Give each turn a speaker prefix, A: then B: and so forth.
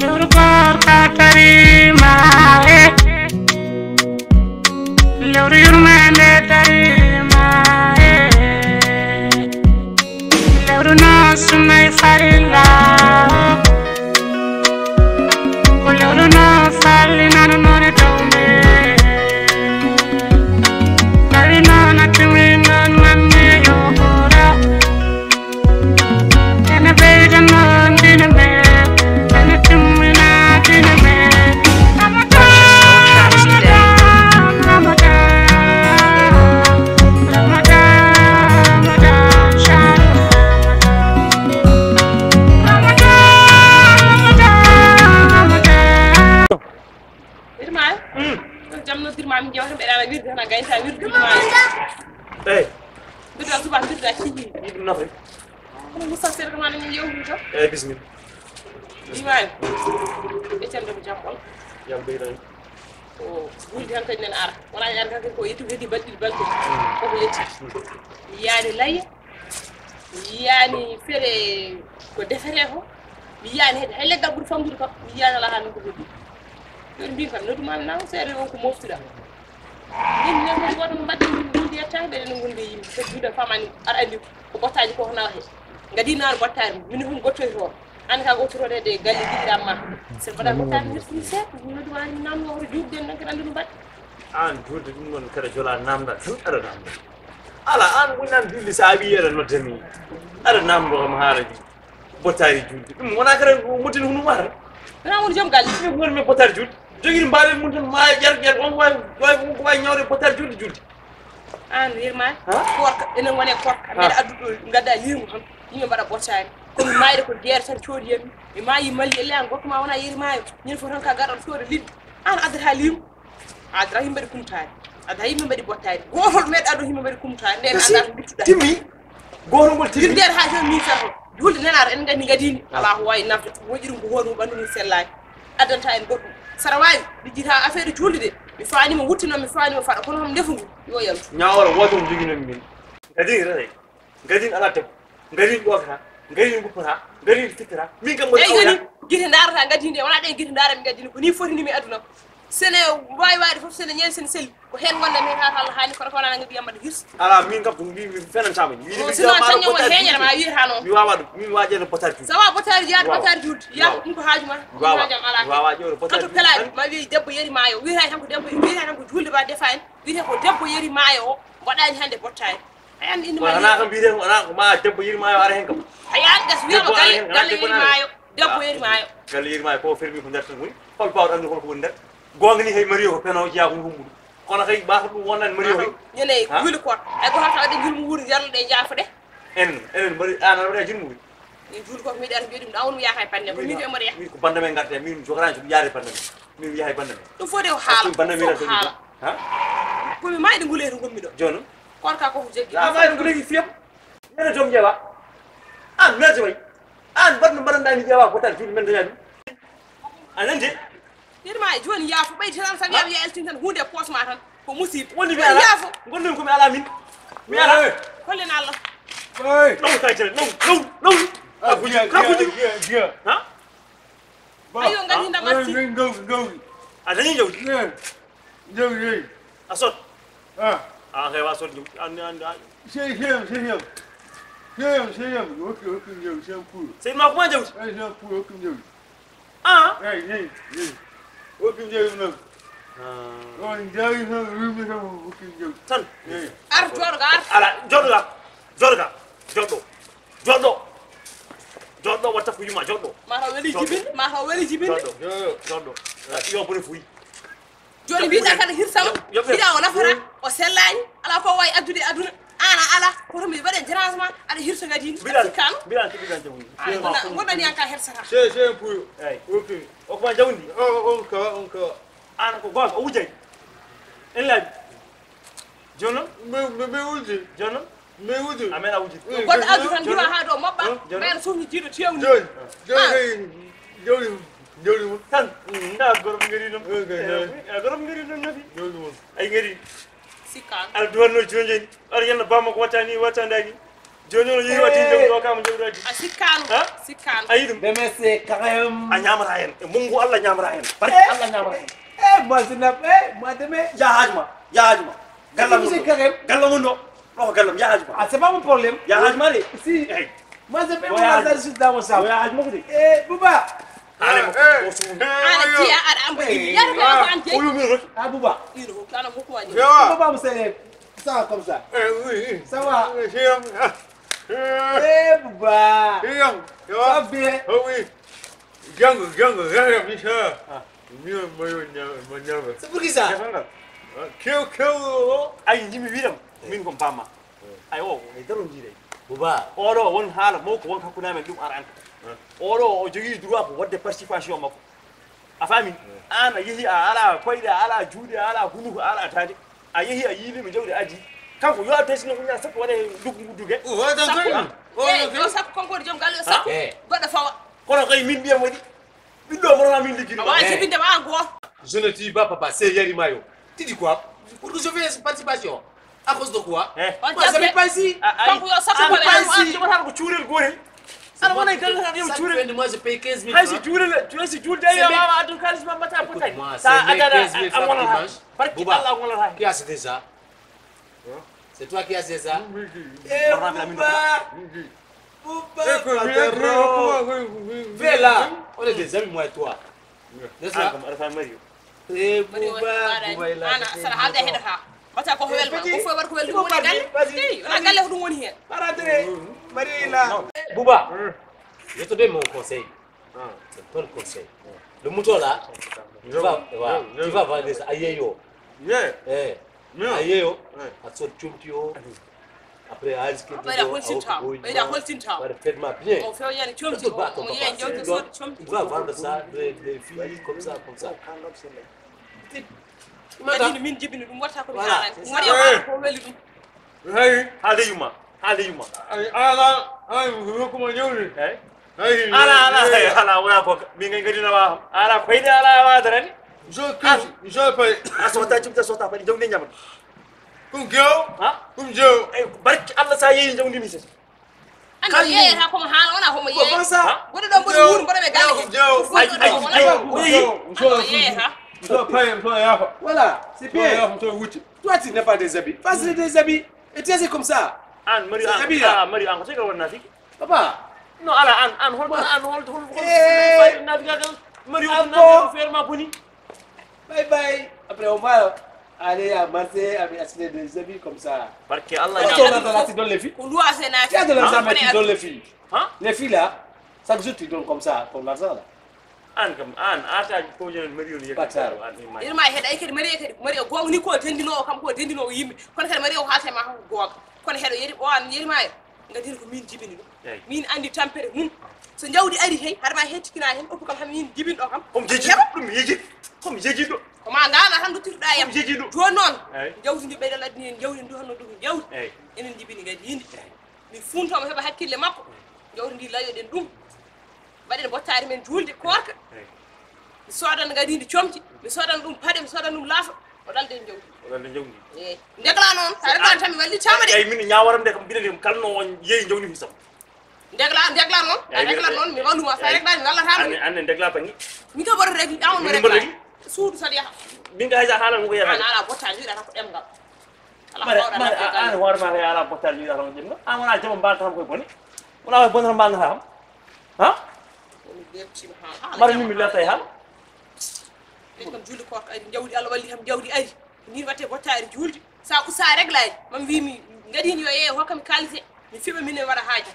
A: lewru koorka tarima lewru yurmande tarima lewru nosunay farilla ko lewru no falli nanu none tawme tawi noon attumi noon manne yogora ene ɓeyda noon dina me ene timmina dina me
B: Mam jawta be dama wirde tan gayta wirde ma wirde suba wirde ci
C: Ibu nafi.
B: ko musa ser ko man ñu yewu to
C: Bismillah.
B: Yerimayo e cende ko jampol
C: Yam be dan.
B: o wuldi tan tan nen ara wala ñaan kan ko yitu wedi baldi baldi ko ko yetti yaani lay yaani fere ko defere ko yaani hay leggal bur famdude ko yaani la han ko wedi yon bi kam nodu man naw sere on ko moftuda yin ne mo wadu mbaddi ndi yetta be no ngundi yim ko juda famani ar andi ko bottaji ko nawa he ngadi nar bottari min hum gottoy to an ka gottoro de galli digram ma se bada bottari hirsi se nodu man nan mo judden nak randu mbad
C: An jurde dum non kada jola namda tan ara namda. Ala an wunan dilli sabi yara no demi. Ara namdo am haraji. Bottari jurde. Dum wona kada mutin hunu mara.
B: na won jom galli
C: Fi ngol me bottari jurde. Jogir mbaale mutin ma jar on way ñawde bottari jurde.
B: an Yerimayo koorka enen wone koorka men addudo gadda yimu ham yimbe bada bottari ko mi mayde ko der tan coodi yemi mi mayi malli ele an gokkuma wona Yerimayo ñin fo tan ka garan coodi liddi an adata limu adra himbe di kumtari adha yimbe mbadi bottari gotol med adu himbe mbadi kumtari nden andar bittuda
C: Timmi. Goro ngol timmi.
B: der ha tan mi tan julde nenara en gandi gadini Allah way nafta wojirum ko hono bandu sellani adanta en goddu sara wawi dijita affaire julde de mi faani mo wuttino mi faani mo fada kono ham defungu yo yam
C: Nyawara woto jogino min. Gadin rede. Gadin ala tek. Gadin doka. Gadin gupura. Gadin tikira. Min kam
B: ay gani gite ndarata gadinde wona de gite ndara mi gadini ko ni fotini mi aduna sene way waade fof sene ñen sene sel ko hen gonda mi tata Allah hani ko wona ngi yamade hirs
C: Ala min kam mi fenan tama.
B: sino tan ñoo heñere ma wi hano
C: Mi wawa mi waje no bottari.
B: sawa bottari yaade bottari juut yaa ko haajuma haajam ala
C: Wawa joro bottari.
B: kato kala ma wi debbo Yerimayo wi tan ko debbo wi tan ko julde ba defa en wi ko debbo Yerimayo o wadani hande bottari ayan indi ma
C: Wala kam biide wala ko ma debbo Yerimayo ara hen kam.
B: ayan gas wi ma galle Yerimayo debbo Yerimayo
C: Galle Yerimayo ko fermi ko ndarta muy. Hol bawr andu ko ndar. Gongni hay Mario ko peno jaagu ngumbu. Kono kay ba ko wonan Mario hay.
B: ñene wuli ko ay ko hata de julmu wuri yarlo de jaafude
C: En bari ana wada jinmu.
B: ni jul ko mi dar beedum dawnu yaakay pande ko mi ko mari
C: Mi ko bandame ngarte min jogaran so yaare bandame. Min yahay bandame.
B: dum fode haala
C: Bandame ra so. Ha?
B: ko mi mayde nguleto gommi do
C: Jono.
B: korka ko jeggi
C: Ya mayde ngulegi fiyam. Yene jom jewa. An merje way. An badno baranda ni jewa ko tan jul men dañu. Anande.
B: Yerimayo joni yaafo ɓay tan tan yaɓe yaltin tan hunde poche ma tan ko musibe
C: Woni bi ala.
B: yaafo
C: Gondum ko mi ala min. Mi ala.
B: hollen Allah
C: No taytere. No. Ha?
B: ayo ngani ndamatti
C: A dañi jawdi. A sot. A hewa sot jum. An Sey ma kuma jawdi. Ah. Tan.
B: ar jorga ar
C: Ala joddo watta fu yuma joddo
B: ma taw weli jibinde
C: joddo yo bone fu
B: joni mbiɗa kada hirsama mbiɗa o nafata o sellani ala ko wawi addude aduna ana ala koto mbiɗa waɗe dérangement aɗa hirsa gadini sikkano
C: bilan jawu
B: gonɗani yanka hersata
D: C'est pour
C: ay
D: ok.
C: o ko jawndi
D: Encore.
C: an ko gol o wujay en la jono
D: Mais où est-ce?
C: jono
D: Mais où est-ce?
C: amena wuji
B: goɗɗo addu tan ndiwa ha ɗo mobɓa mayno sohni jiiɗo tewni
D: Joni.
C: tan nda gorom ngari dum gorom ngari dum nafi ay ngari
B: sikkano
C: ala duwanno jonjeni ara yenna bamma ko wattani wattandani joni on yehi wati jawdi o kam jawdi adi
B: a sikkano
C: Ha?
B: sikkano
C: ayidum
E: mais c'est quand même
C: a ñamata hen e mungu Allah ñamata hen barki Allah ñamata hen
E: moi je n'ai moi demain
C: jahajma gallam
E: c'est quand même
C: gallam ndo ko gallam jahajma
E: ah c'est pas mon problème
C: jahajma de
E: si
C: ay
E: moi je fais mon
C: Voyage.
E: hasard juste dans mon sac
C: jahajma ko de
E: Bouba
C: ale mo ko sumu
B: ana jiya aɗa amba jibi yata ko an
C: o
B: jeyi
C: yumi rek
E: ah Bouba
B: ino ko kana ko waji
D: Ça va?
E: Bouba me c'est ça comme ça
D: Oui.
E: ça va
D: C'est bien.
E: Bouba
D: C'est bien. Ça
E: ça
D: va?
E: bien
D: Ah oui. Regarde, Michel. Mieux, moi,
E: c'est pour qui ça
D: Kill.
C: ay jimi wiram min ko pamma ay o e daron jire
E: Bouba
C: oɗo won haala mawko won hakkude men ɗum aranta oɗo o jogii droit ko wadde participation makko a faami an a yehi a ala koyɗe a ala juuɗe a ala hunuko a ala tade a yehi a yiilima jawdi aji kanko yo tesino ko ñaa sappo waɗe duggudugue
B: yo sappo konkoɗe joom galle yo sappo goɗɗo fawa
C: kono kay min mbiyam waɗi ɓiɗɗo monoma min ligguino
B: a wawi jibinde ma an goto
E: je ne dis pas papa c'est Yerimayo tu dis quoi pour que je fasse participation à cause de quoi
B: on
E: moi j'habite pas ici
B: kanko yo sappo
E: pas
B: goɗɗo
E: ici.
C: jogotata ko cuurel gotel aɗa wona e galle tan yom cuurel
E: moi je paye 15 000
C: hay si juulde
E: C'est
C: yo
E: bien.
C: mama addu kalis ma mbatta potani
E: Écoute-moi,
C: sa
E: c'est mes
C: adana
E: 15 000
C: a
E: francs
C: gonata
E: dimanche.
C: barki
E: Bouba.
C: Allah gonata
E: qui a acheté ça c'est toi qui as acheté ça Fais là, on est des amis moi et toi n'est-ce pas
C: kam aɗa fami mario
E: Bouba il a
B: ana saɗa haalde e heɗota watta ko welma ko fof waɗa ko welɗum woni galle eyi wona galle ko ɗum woni hen
E: Pas rentrer. Marie là. Bouba, je te donne mon conseil. C'est ton conseil. Le mouton là, tu vas vendre ça à Yeyo. À Yeyo, à son chumpio. Après, à Alice qui
B: ɓeyɗa holtintaw ɓeyɗa holtintaw
E: Faites-moi bien.
B: o fewjani
E: Tu
B: comti
E: te bats ton
B: o
E: papa.
B: yeeya jewte soodi
E: Tu
B: comti
E: vas vendre ça, des filles comme ça, comme ça.
B: gadino min jibini ɗum watta komi
E: Voilà,
B: haalani
E: c'est
B: ɗum waɗi
D: ça.
B: o ko weli ɗum
C: haalde yumma eyyi ala wona ko min gay gadinawa ala koyɗe ala wadarani a sota cimta sota paɗi jawdi ñamata ha eyyi barki Allah sa yeeyi jawdimi tati
B: anda yeeyata komo haala wona komo yeeya
E: Comment ça
B: goɗɗo ɗo mboɗo wuuri mboɗo ɓe galle yeeyata
E: Voilà, c'est bien. Toi, tu n'as pas des habits. Fais des habits. Et tu es comme ça.
C: an mari
E: C'est bien.
C: mari an ko tega wonna fiki
E: Papa,
C: no ala an hol
E: Eh.
C: navigateur mari
E: Ah
C: on
E: bon?
C: navigateur ferma boni
E: bye bye. Après, on va aller à Marseille avec acheter des habits comme ça.
C: barki Allah
E: Quand on a
C: ñamata
E: de l'argent, tu donnes les filles.
B: ko luwase
E: Tu as de l'argent, mais tu
B: naati
E: donnes les filles.
C: ha
E: Les filles là, chaque jour tu donnes comme ça ton argent là.
C: an kam an artaji pojonen mari on
E: Batar.
C: an imma
B: irma e heeɗa kadi mari o gonga ni ko tendinowo kam ko tendinowo yimɓe kono kadi mari o haalte ma ko gonga kono heeɗo yeri o an Yerimayo gadino ko min jibini ɗum
C: Eyi.
B: min andi tampere mum so jawdi ari hey haɗa ma hettikina hen oppu kam hami min jibinɗo kam
C: komi jeji ɗum yeji komi jejiɗo
B: koma dana tan duttirɗa yam
C: Komi jejiɗo
B: joni noon
C: Eyi.
B: jawdi ndi ɓeyɗo laddi hen jawdi ndi honno ɗum jawdi
C: eyyi
B: enen jibini kadi yindi min funtomo heeɓa hakkille makko jawdi ndi layoɗen ɗum mbaɗen bottari men julde koorka
C: eyyi
B: mi sodan kadi ndi comti mi sodan ɗum paɗe mi sodan ɗum laafa o ɗalden jawdi
C: wonande jawdi
B: eyi ndegla noon sa reglani tan mi wallitama de
C: eyyi min ñawaram de kam mbiɗa kalno on yeeyi jawdi hisam
B: ndegla noon a reglat noon mi walluma sa reglani mi wallatama de
C: anne degla bangi
B: min ka mboɗo régli ɓawno
C: Min mboɗo
B: reglani suudu saɗa yaha
C: min ga haysa haalan ko
B: an
C: yiyata
B: ala bottani wiɗata ko ɗemgal ala
C: mare
B: bawɗa
C: mare
B: ladde
C: an
B: gal
C: hoorema hay ala bottal wiɗata ko jemma an wona jama mbalata kam koye bone wona way bonata mbalnata kam ha
B: mi debtima ha
C: mare min mi lefta e haala
B: ɗen kam julde koorka ari jawdi Allah walli kam jawdi ari ni watte bottari julde sa reglani mami wimi gadini yo yeeya hokkami kalise mi fiɓa minen waɗa haaji